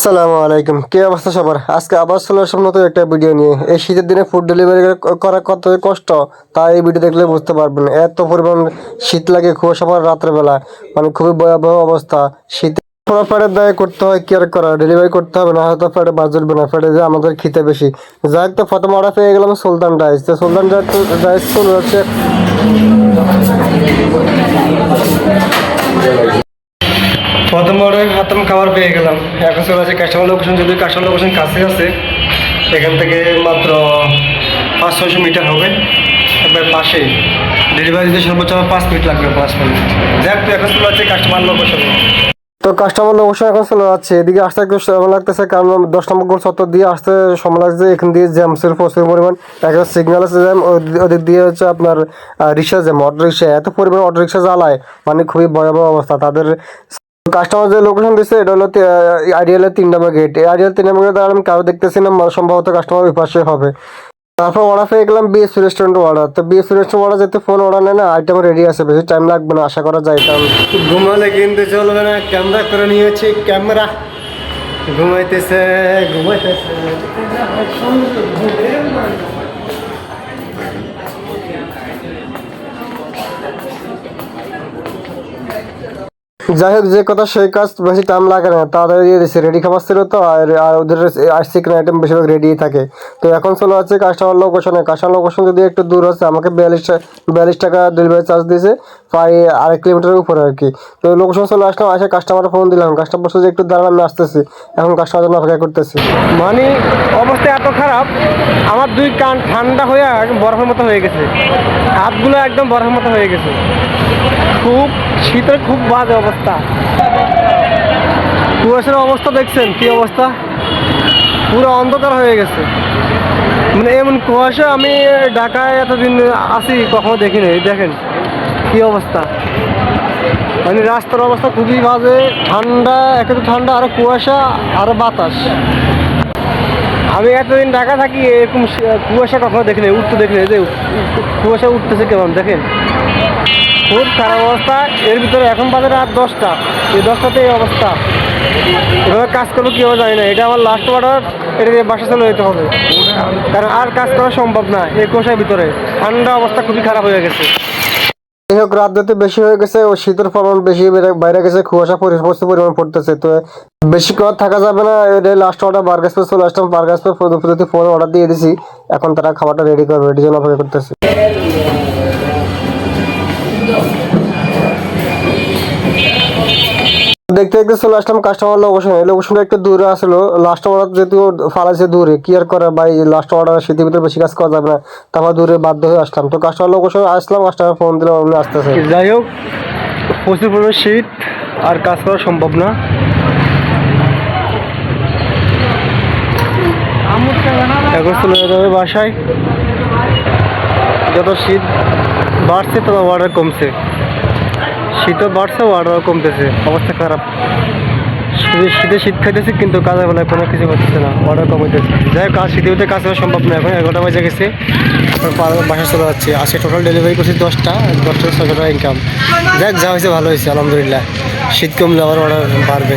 আসসালামু আলাইকুম, কি অবস্থা সবার? আজকে আবার চলে আসলাম নতুন একটা ভিডিও নিয়ে। এই শীতের দিনে ফুড ডেলিভারি করা কত কষ্ট তা এই ভিডিও দেখলে বুঝতে পারবেন। এত পরিমাণ শীত লাগে, কুয়াশা পড়ে রাত্রে বেলা, মানে খুবই ভয়াবহ অবস্থা। শীতে পেটের দায়ে করতে হয়, কি আর করা, ডেলিভারি করতে হবে, না হয়তো পেটে বাজ উঠবে না, পেটে যে আমাদের খিদে বেশি। যাই হোক, তো প্রথম অর্ডার পেয়ে গেলাম সুলতান রাইস। তো সুলতান রাইস চলে যাচ্ছে। প্রথম অর্ডার হাতাম খাবার পেয়ে গেলাম। এখন চলে আছে কাস্টমার লোকেশন। যদি কাস্টমার লোকেশন কাছে আছে, এখান থেকে মাত্র 500-600 মিটার হবে, একবার পাশেই। ডেলিভারি দিতে সর্বোচ্চ 5 মিনিট লাগবে, 5 মিনিট। যাক, তো এখন চলে আছে কাস্টমার লোকেশন। তো কাস্টমার লোকেশন এখন চলে যাচ্ছে। এদিকে আসতে একটু সময় লাগতেছে, কারণ 10 নম্বর গোল চত্বর দিয়ে আসতে সময় লাগছে। এখান দিয়ে জ্যাম ছিল প্রচুর পরিমাণ, একটা সিগন্যাল আছে জ্যাম, ওদিক দিয়ে হচ্ছে আপনার রিক্সা জ্যাম, অটো রিক্সা, এত পরিমাণ অটো রিক্সা জ্বালায়, মানে খুবই ভয়াবহ অবস্থা তাদের। কাস্টমার যে লোকেশন দিচ্ছে এটা হলো আইডিয়ালের 3 নম্বর গেট। এই আইডিয়াল 3 নম্বর গেটে আমি কারো দেখতেছি না, সম্ভবত কাস্টমার ওই পাশে হবে। তারপর অর্ডার পেয়ে গেলাম বিএসপি রেস্টুরেন্ট অর্ডার। তো বিএসপি রেস্টুরেন্ট অর্ডার যেতে ফোন অর্ডার নেয় না, আইটেম রেডি আছে, বেশি টাইম লাগবে না আশা করা যায়। কারণ ঘুমালে কিনতে চলবে না, ক্যামেরা করে নিয়েছি, ক্যামেরা ঘুমাইতেছে। যাই হোক, যে কথা সেই কাজ, বেশি টাইম লাগে না, তাড়াতাড়ি দিয়ে দিচ্ছে। রেডি খাবার ছিল তো, আর ওদের চিকেন আইটেম বেশিরভাগ রেডি থাকে। তো এখন চলে যাচ্ছে কাস্টমার লোকেশনে। কাস্টমার লোকেশন যদি একটু দূর আছে, আমাকে 42 টাকা ডেলিভারি চার্জ দিয়েছে, প্রায় 1.5 কিলোমিটারের উপরে আর কি। তো লোকেশন চলে আসলাম, আসে কাস্টমারে ফোন দিলাম। কাস্টমার বলছে যে একটু দাঁড়ান, আমি আসতেছি। এখন কাস্টমার জন্য অপেক্ষা করতেছি। মানে অবস্থা এত খারাপ, আমার 2 কান ঠান্ডা হয়ে বরফের মতো হয়ে গেছে, হাতগুলো একদম বরফের মতো হয়ে গেছে। খুব শীতের খুব বাজে অবস্থা। কুয়াশার অবস্থা দেখছেন কি অবস্থা, পুরো অন্ধকার হয়ে গেছে। মানে এমন কুয়াশা আমি ঢাকায় এতদিন আছি কখনো দেখিনি। দেখেন কি অবস্থা, মানে রাস্তার অবস্থা খুবই বাজে। ঠান্ডা, একে তো ঠান্ডা, আরো কুয়াশা, আরো বাতাস। আমি এতদিন ঢাকা থাকি, এরকম কুয়াশা কখনো দেখিনি, উঠতে দেখিনি। যে কুয়াশা উঠতেছে কেমন দেখেন, খুব খারাপ অবস্থা। এর ভিতরে এখন বাজে রাত 10টা, এই 10টাতে এই অবস্থা। এভাবে কাজ করবো কেউ জানি না। এটা আমার লাস্ট অর্ডার, এটা দিয়ে বাসা চলে যেতে হবে, কারণ আর কাজ করা সম্ভব না এই কুয়াশার ভিতরে। ঠান্ডা অবস্থা খুবই খারাপ হয়ে গেছে। যাই হোক, রাত যেতে বেশি হয়ে গেছে, ও শীতের পরিমাণ বেশি বাইরে গেছে, কুয়াশা প্রচুর পরিমাণ পড়তেছে। তো বেশি কর থাকা যাবে না। এটা লাস্ট অর্ডার বার্গার স্পেস চলে আসলাম। বার্গার স্পেস ফোন অর্ডার দিয়ে দিছি, এখন তারা খাবারটা রেডি করবে, এটির জন্য অপেক্ষা করতেছে। দেখতে দেখতে চলে আসলাম কাস্টমার লোকেশন। এই লোকেশনটা একটু দূরে আসলো, লাস্ট অর্ডার যেহেতু ফালাইছে দূরে, কি আর করে ভাই, লাস্ট অর্ডার শীতের ভিতরে বেশি কাজ করা যাবে না, তারপর দূরে বাধ্য হয়ে আসলাম। তো কাস্টমার লোকেশন আসলাম, কাস্টমার ফোন দিলাম, আপনি আসতেছে। যাই হোক, প্রচুর পরিমাণে শীত, আর কাজ করা সম্ভব না। এখন চলে যেতে হবে বাসায়। যত শীত বাড়ছে তত অর্ডার কমছে, শীতও বাড়ছে, অর্ডারও কমতেছে, অবস্থা খারাপ। শীতে শীত খাইতেছে, কিন্তু কাজের বেলায় কোনো কিছু হচ্ছে না, অর্ডার কমাইতেছে। যাই হোক, কাজ শীতের ভিতরে কাজ করা সম্ভব না। এখন 11টা বাজে গেছে, বাসায় চলে যাচ্ছে। আজকে টোটাল ডেলিভারি করছি 10টা 600 টাকা ইনকাম। যাক, যা হয়েছে ভালো হয়েছে, আলহামদুলিল্লাহ। শীত কমলে আবার অর্ডার বাড়বে।